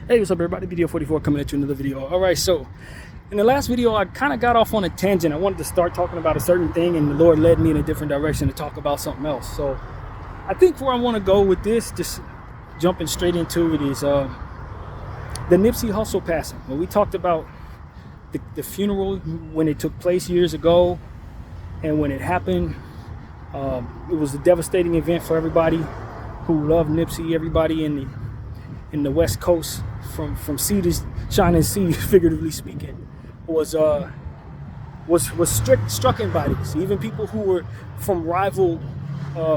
Hey, what's up everybody? BDF 44 coming at you another video. All right, so in the last video, I kind of got off on a tangent. I wanted to start talking about a certain thing and the Lord led me in a different direction to talk about something else. So I think where I want to go with this, just jumping straight into it, is the Nipsey Hussle passing. When we talked about the funeral, when it took place years ago and when it happened, it was a devastating event for everybody who loved Nipsey, everybody in the West Coast, from sea to shining sea, figuratively speaking, was struck by this. Even people who were from rival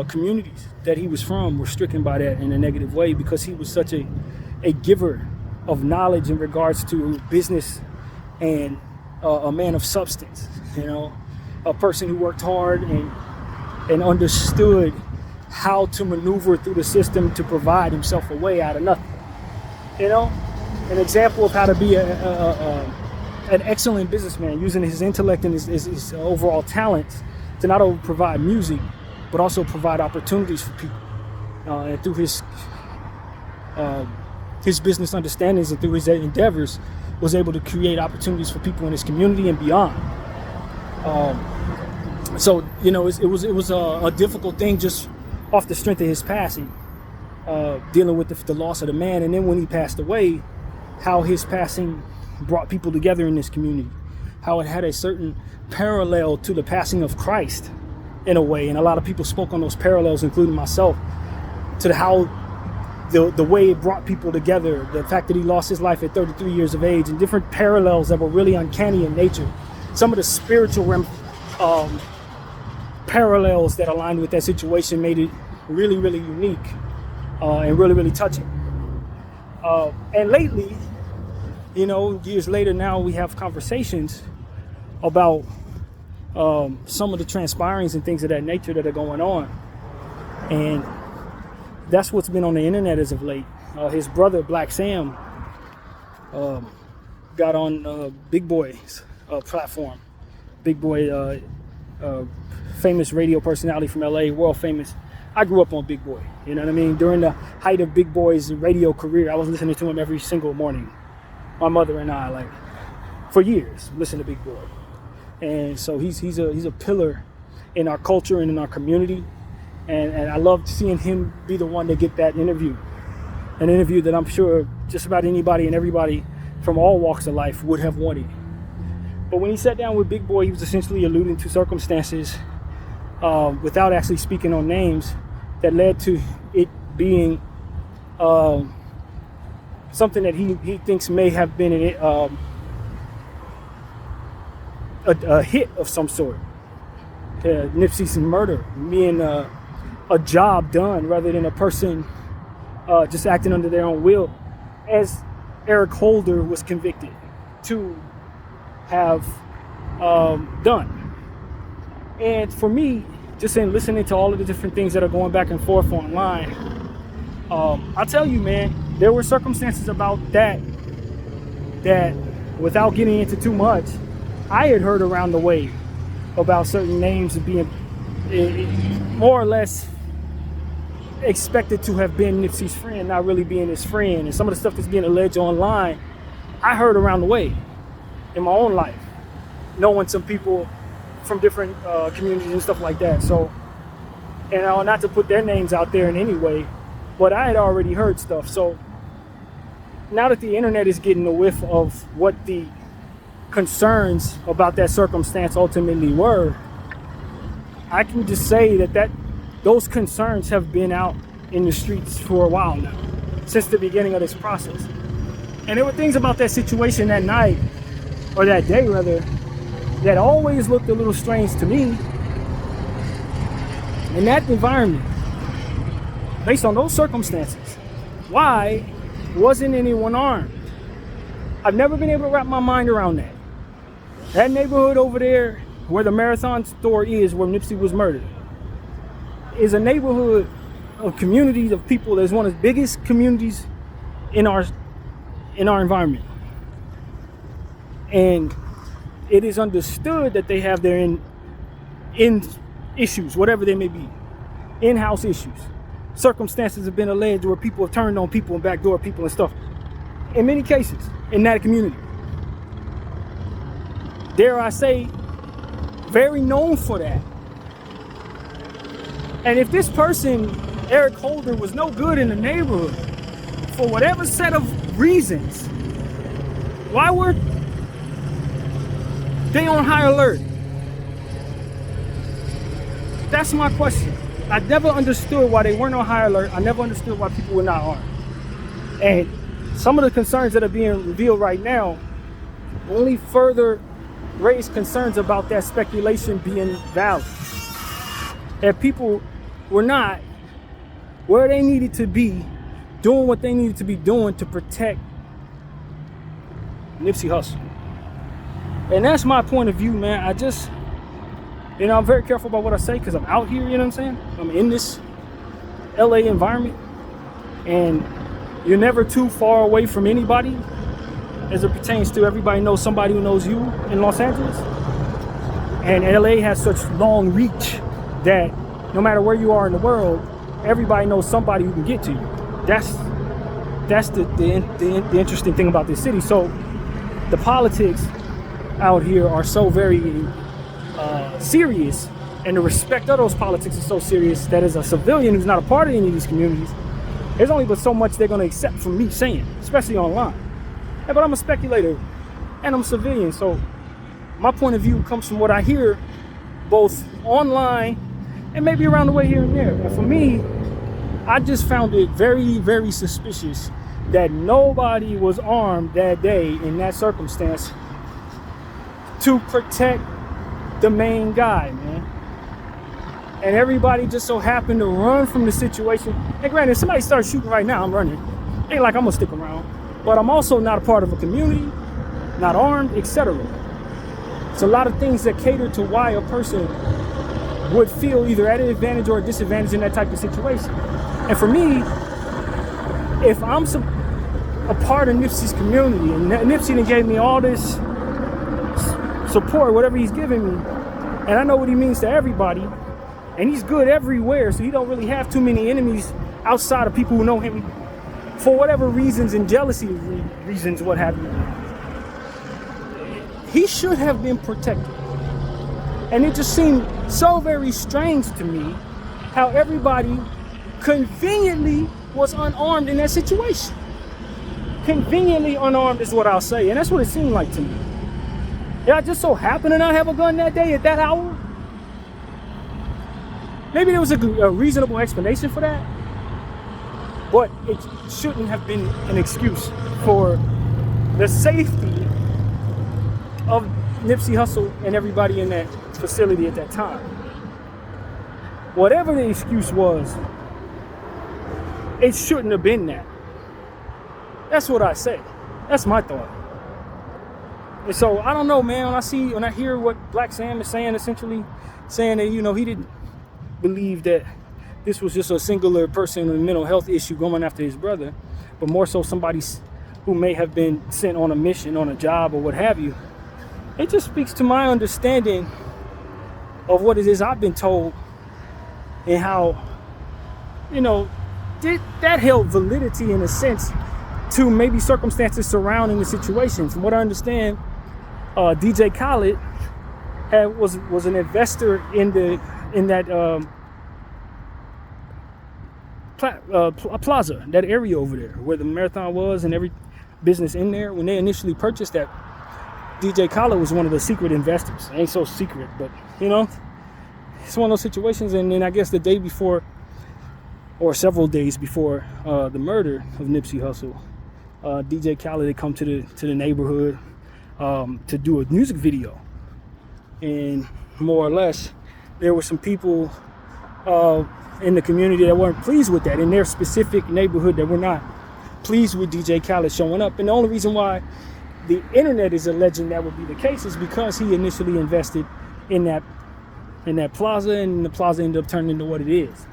communities that he was from were stricken by that in a negative way, because he was such a giver of knowledge in regards to business, and a man of substance, a person who worked hard and understood how to maneuver through the system to provide himself a way out of nothing. An example of how to be an excellent businessman, using his intellect and his overall talents to not only provide music, but also provide opportunities for people. And through his business understandings and through his endeavors, was able to create opportunities for people in his community and beyond. So it was a difficult thing just off the strength of his passing, dealing with the loss of the man. And then when he passed away, how his passing brought people together in this community, how it had a certain parallel to the passing of Christ in a way. And a lot of people spoke on those parallels, including myself, to how the way it brought people together, the fact that he lost his life at 33 years of age, and different parallels that were really uncanny in nature. Some of the spiritual parallels that aligned with that situation made it really, really unique and really, really touching. And lately, years later now, we have conversations about some of the transpirings and things of that nature that are going on. And that's what's been on the internet as of late. His brother, Black Sam, got on Big Boy's platform. Big Boy, famous radio personality from LA, world famous. I grew up on Big Boy, you know what I mean? During the height of Big Boy's radio career, I was listening to him every single morning. My mother and I, for years, listened to Big Boy. And so he's a pillar in our culture and in our community. And I loved seeing him be the one to get that interview. An interview that I'm sure just about anybody and everybody from all walks of life would have wanted. But when he sat down with Big Boy, he was essentially alluding to circumstances without actually speaking on names that led to it being something that he thinks may have been a hit of some sort. Nipsey's murder being a job done rather than a person just acting under their own will, as Eric Holder was convicted to have done. And for me, just in listening to all of the different things that are going back and forth online, I'll tell you, man, there were circumstances about that without getting into too much, I had heard around the way about certain names being more or less expected to have been Nipsey's friend, not really being his friend. And some of the stuff that's being alleged online, I heard around the way in my own life, knowing some people from different communities and stuff like that. So, not to put their names out there in any way, but I had already heard stuff. So now that the internet is getting a whiff of what the concerns about that circumstance ultimately were, I can just say that those concerns have been out in the streets for a while now, since the beginning of this process. And there were things about that situation that night, or that day rather, that always looked a little strange to me. In that environment, based on those circumstances, why wasn't anyone armed? I've never been able to wrap my mind around that. That neighborhood over there where the Marathon store is, where Nipsey was murdered, is a neighborhood of communities of people that's one of the biggest communities in our environment. And it is understood that they have their in issues, whatever they may be, in-house issues. Circumstances have been alleged where people have turned on people and backdoor people and stuff. in many cases in that community. Dare I say, very known for that. And if this person, Eric Holder, was no good in the neighborhood for whatever set of reasons, why were they on high alert? That's my question. I never understood why they weren't on high alert. I never understood why people were not armed. And some of the concerns that are being revealed right now only further raise concerns about that speculation being valid. That people were not where they needed to be, doing what they needed to be doing to protect Nipsey Hussle. And that's my point of view, man. I just, I'm very careful about what I say because I'm out here, you know what I'm saying? I'm in this LA environment, and you're never too far away from anybody as it pertains to everybody knows somebody who knows you in Los Angeles. And LA has such long reach that no matter where you are in the world, everybody knows somebody who can get to you. That's the interesting thing about this city. So the politics out here are so very serious, and the respect of those politics is so serious that as a civilian who's not a part of any of these communities, there's only but so much they're going to accept from me saying, especially online. Yeah, but I'm a speculator and I'm a civilian, so my point of view comes from what I hear both online and maybe around the way here and there. And for me, I just found it very, very suspicious that nobody was armed that day in that circumstance to protect the main guy, man. And everybody just so happened to run from the situation. And granted, if somebody starts shooting right now, I'm running. Ain't like I'm gonna stick around. But I'm also not a part of a community, not armed, etc. It's a lot of things that cater to why a person would feel either at an advantage or a disadvantage in that type of situation. And for me, if I'm a part of Nipsey's community, and Nipsey done gave me all this support, whatever he's giving me, and I know what he means to everybody, and he's good everywhere, so he don't really have too many enemies outside of people who know him for whatever reasons and jealousy reasons, what have you. He should have been protected. And it just seemed so very strange to me how everybody conveniently was unarmed in that situation. Conveniently unarmed is what I'll say, and that's what it seemed like to me. Did I just so happen to not have a gun that day at that hour? Maybe there was a reasonable explanation for that, but it shouldn't have been an excuse for the safety of Nipsey Hussle and everybody in that facility at that time. Whatever the excuse was, it shouldn't have been that. That's what I say. That's my thought. And so I don't know, man. When I hear what Black Sam is saying, essentially saying that, he didn't believe that this was just a singular person with a mental health issue going after his brother, but more so somebody who may have been sent on a mission, on a job, or what have you. It just speaks to my understanding of what it is I've been told, and how, that held validity in a sense to maybe circumstances surrounding the situation. From what I understand, DJ Khaled was an investor in that plaza, that area over there where the marathon was, and every business in there. When they initially purchased that, DJ Khaled was one of the secret investors. It ain't so secret, but it's one of those situations. And then I guess the day before, or several days before the murder of Nipsey Hussle, DJ Khaled had come to the neighborhood to do a music video, and more or less there were some people in the community that weren't pleased with that, in their specific neighborhood, that were not pleased with DJ Khaled showing up. And the only reason why the internet is alleging that would be the case is because he initially invested in that plaza, and the plaza ended up turning into what it is.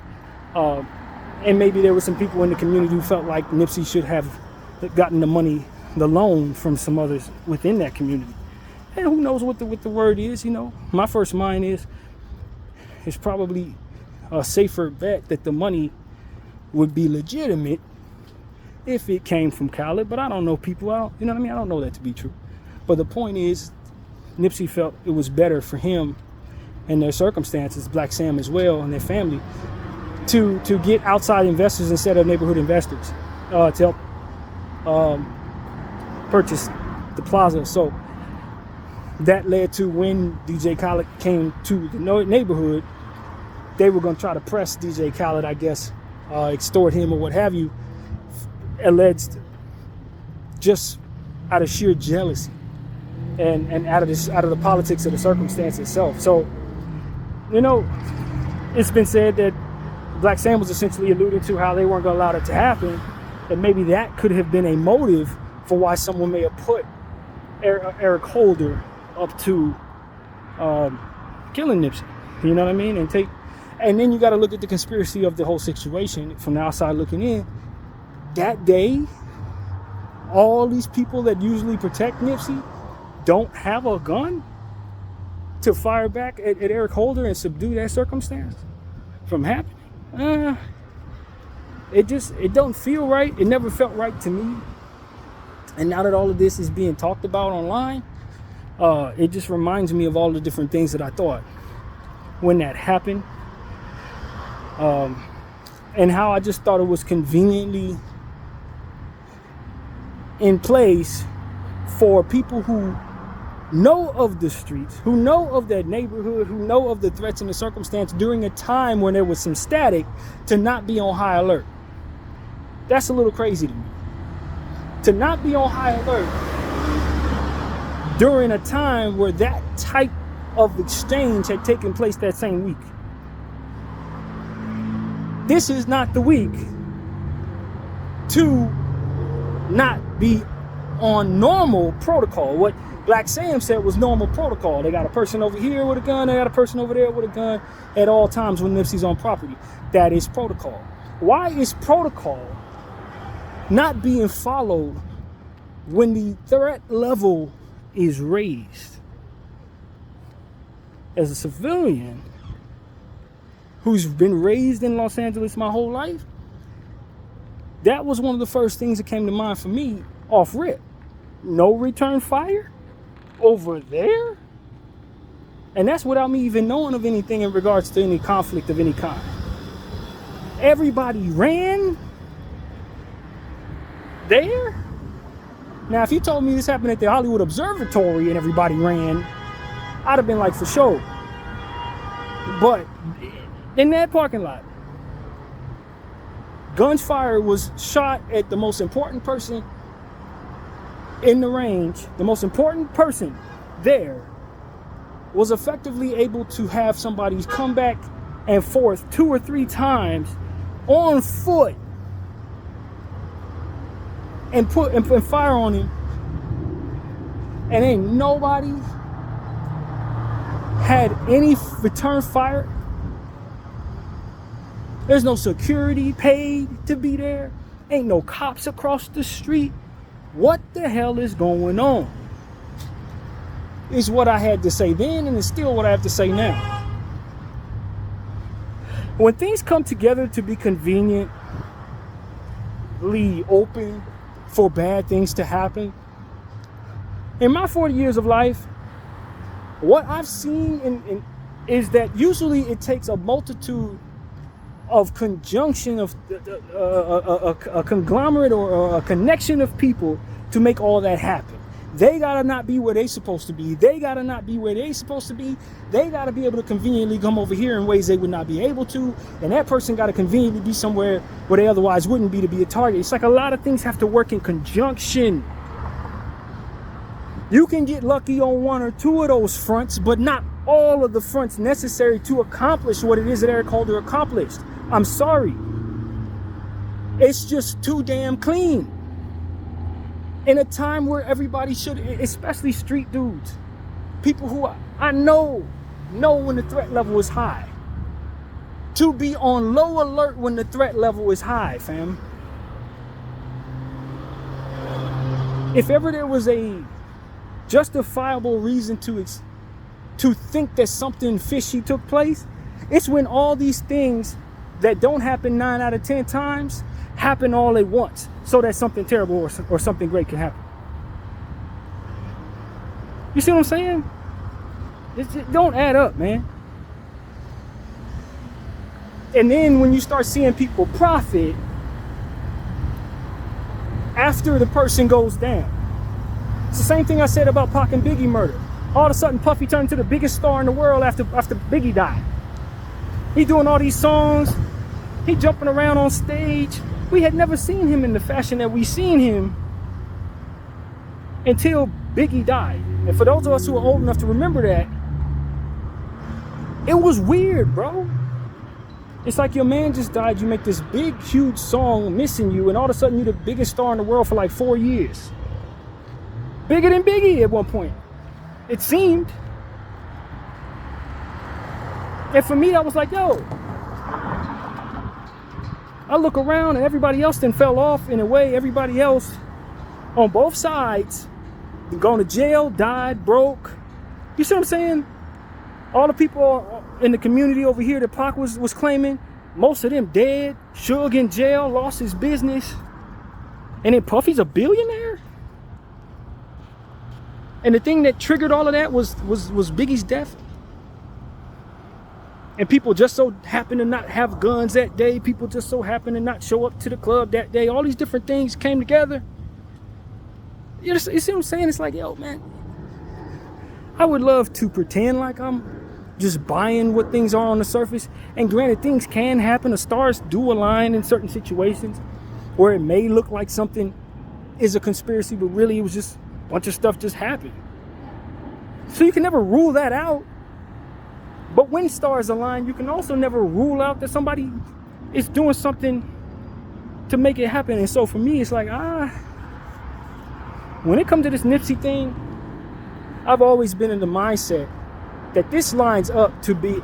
And maybe there were some people in the community who felt like Nipsey should have gotten the money, the loan, from some others within that community. And who knows what the word is, My first mind is it's probably a safer bet that the money would be legitimate if it came from Khaled, but I don't know people. You know what I mean? I don't know that to be true. But the point is, Nipsey felt it was better for him and their circumstances, Black Sam as well, and their family, to get outside investors instead of neighborhood investors to help purchase the plaza. So that led to when DJ Khaled came to the neighborhood, they were going to try to press DJ Khaled, I guess, extort him or what have you, alleged just out of sheer jealousy and out of the politics of the circumstance itself. So, you know, it's been said that Black Sam was essentially alluding to how they weren't going to allow it to happen, and maybe that could have been a motive for why someone may have put Eric Holder up to killing Nipsey. You know what I mean? And then you got to look at the conspiracy of the whole situation from the outside looking in. That day, all these people that usually protect Nipsey don't have a gun to fire back at Eric Holder and subdue that circumstance from happening. It don't feel right. It never felt right to me. And now that all of this is being talked about online, it just reminds me of all the different things that I thought when that happened. And how I just thought it was conveniently in place for people who know of the streets, who know of that neighborhood, who know of the threats and the circumstance during a time when there was some static, to not be on high alert. That's a little crazy to me. To not be on high alert during a time where that type of exchange had taken place that same week. This is not the week to not be on normal protocol. What Black Sam said was normal protocol. They got a person over here with a gun, they got a person over there with a gun at all times when Nipsey's on property. That is protocol. Why is protocol not being followed when the threat level is raised? As a civilian who's been raised in Los Angeles my whole life, that was one of the first things that came to mind for me off rip. No return fire over there? And that's without me even knowing of anything in regards to any conflict of any kind. Everybody ran there? Now, if you told me this happened at the Hollywood Observatory and everybody ran, I'd have been like, for sure. But in that parking lot, guns fired was shot at the most important person in the range. The most important person there was effectively able to have somebody come back and forth 2 or 3 times on foot and fire on him, and ain't nobody had any return fire. There's no security paid to be there. Ain't no cops across the street. What the hell is going on? Is what I had to say then, and it's still what I have to say now. When things come together to be conveniently open for bad things to happen, in my 40 years of life, what I've seen is that usually it takes a multitude of conjunction of a conglomerate or a connection of people to make all that happen. They gotta not be where they supposed to be. They gotta not be where they supposed to be. They gotta be able to conveniently come over here in ways they would not be able to. And that person gotta conveniently be somewhere where they otherwise wouldn't be to be a target. It's like a lot of things have to work in conjunction. You can get lucky on 1 or 2 of those fronts, but not all of the fronts necessary to accomplish what it is that Eric Holder accomplished. I'm sorry. It's just too damn clean. In a time where everybody should, especially street dudes, people who I know when the threat level is high, to be on low alert when the threat level is high, fam. If ever there was a justifiable reason to think that something fishy took place, it's when all these things that don't happen 9 out of 10 times happen all at once so that something terrible or something great can happen. You see what I'm saying? It don't add up, man. And then when you start seeing people profit after the person goes down, it's the same thing I said about Pac and Biggie murder. All of a sudden, Puffy turned into the biggest star in the world after Biggie died. He doing all these songs. He jumping around on stage. We had never seen him in the fashion that we seen him until Biggie died. And for those of us who are old enough to remember that, it was weird, bro. It's like your man just died. You make this big, huge song missing you, and all of a sudden you're the biggest star in the world for like 4 years. Bigger than Biggie at one point, it seemed. And for me, I was like, yo. I look around and everybody else then fell off in a way. Everybody else on both sides, gone to jail, died, broke. You see what I'm saying? All the people in the community over here that Pac was claiming, most of them dead. Suge in jail, lost his business. And then Puffy's a billionaire? And the thing that triggered all of that was Biggie's death. And people just so happen to not have guns that day. People just so happen to not show up to the club that day. All these different things came together. You see what I'm saying? It's like, yo, man, I would love to pretend like I'm just buying what things are on the surface. And granted, things can happen. The stars do align in certain situations where it may look like something is a conspiracy, but really it was just a bunch of stuff just happened. So you can never rule that out. But when stars align, you can also never rule out that somebody is doing something to make it happen. And so for me, it's like, when it comes to this Nipsey thing, I've always been in the mindset that this lines up to be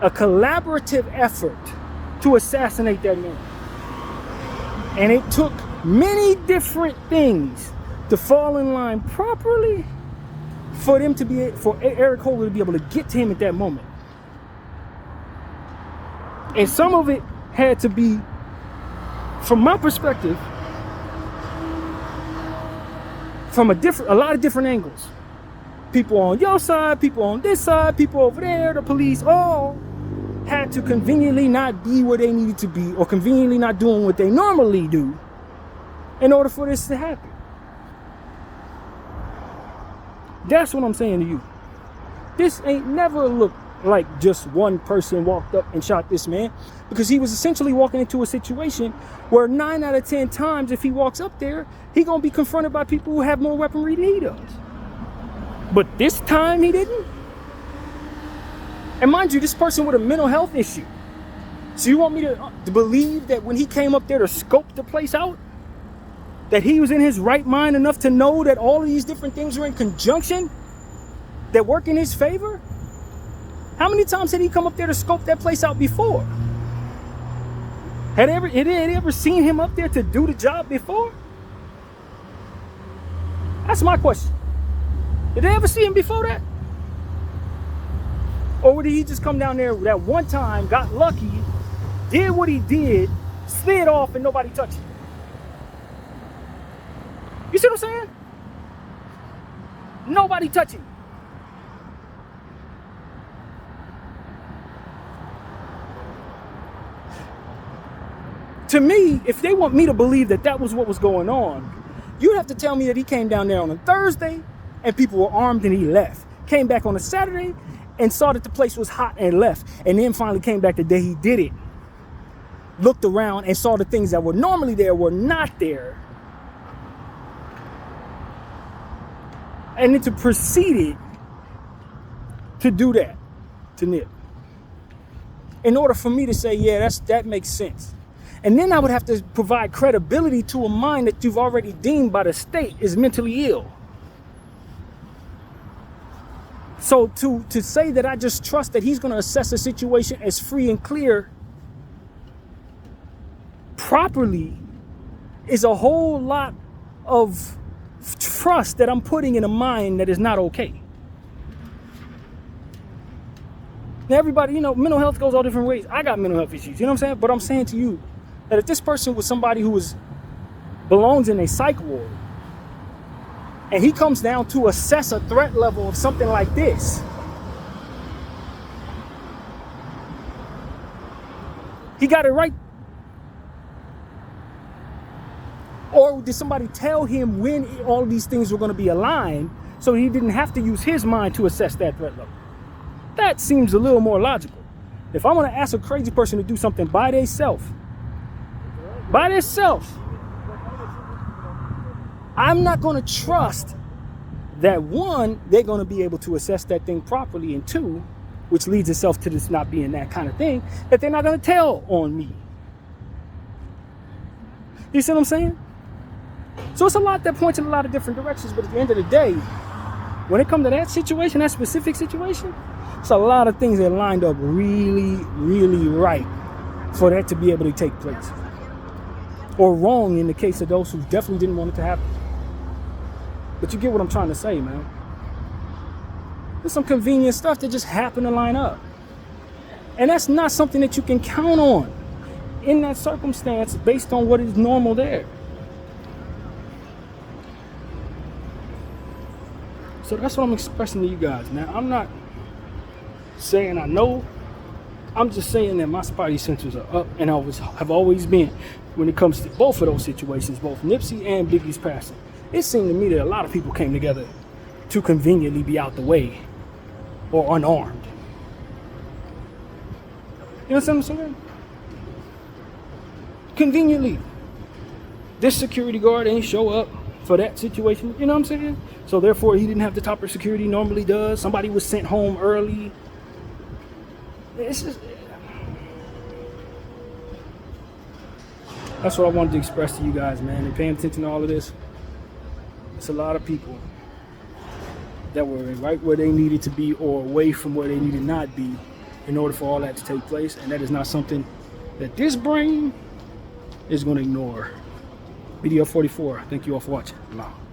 a collaborative effort to assassinate that man. And it took many different things to fall in line properly for Eric Holder to be able to get to him at that moment. And some of it had to be, from my perspective, from a lot of different angles. People on your side, people on this side, people over there, the police, all had to conveniently not be where they needed to be, or conveniently not doing what they normally do in order for this to happen. That's what I'm saying to you. This ain't never looked like just one person walked up and shot this man, because he was essentially walking into a situation where 9 out of 10 times, if he walks up there, he gonna be confronted by people who have more weaponry than he does. But this time he didn't. And mind you, this person with a mental health issue. So you want me to believe that when he came up there to scope the place out, that he was in his right mind enough to know that all of these different things are in conjunction that work in his favor? How many times had he come up there to scope that place out before? Had they ever seen him up there to do the job before? That's my question. Did they ever see him before that? Or did he just come down there that one time, got lucky, did what he did, slid off, and nobody touched him? You see what I'm saying? Nobody touching him. To me, if they want me to believe that that was what was going on, you'd have to tell me that he came down there on a Thursday and people were armed and he left. Came back on a Saturday and saw that the place was hot and left. And then finally came back the day he did it. Looked around and saw the things that were normally there were not there. And then to proceed to do that to Nip. In order for me to say, yeah, that makes sense. And then I would have to provide credibility to a mind that you've already deemed by the state is mentally ill. So to say that I just trust that he's going to assess the situation as free and clear properly is a whole lot of trust that I'm putting in a mind that is not okay. Now everybody, mental health goes all different ways. I got mental health issues, you know what I'm saying? But I'm saying to you, that if this person was somebody who belongs in a psych ward, and he comes down to assess a threat level of something like this, he got it right. Or did somebody tell him when all of these things were going to be aligned so he didn't have to use his mind to assess that threat level? That seems a little more logical. If I'm going to ask a crazy person to do something by themselves, I'm not going to trust that, one, they're going to be able to assess that thing properly, and two, which leads itself to this not being that kind of thing, that they're not going to tell on me. You see what I'm saying? So it's a lot that points in a lot of different directions, but at the end of the day, when it comes to that situation, that specific situation, it's a lot of things that lined up really, really right for that to be able to take place. Or wrong in the case of those who definitely didn't want it to happen. But you get what I'm trying to say, man. There's some convenient stuff that just happen to line up. And that's not something that you can count on in that circumstance based on what is normal there. So that's what I'm expressing to you guys, man. I'm not saying I know. I'm just saying that my spidey senses are up, and have always been when it comes to both of those situations, both Nipsey and Biggie's passing. It seemed to me that a lot of people came together to conveniently be out the way or unarmed. You know what I'm saying? Conveniently. This security guard ain't show up for that situation, you know what I'm saying? So therefore he didn't have the type of security he normally does. Somebody was sent home early. It's just, that's what I wanted to express to you guys, man. And paying attention to all of this, it's a lot of people that were right where they needed to be or away from where they needed not be in order for all that to take place. And that is not something that this brain is going to ignore. BDF 44, thank you all for watching. I'm out.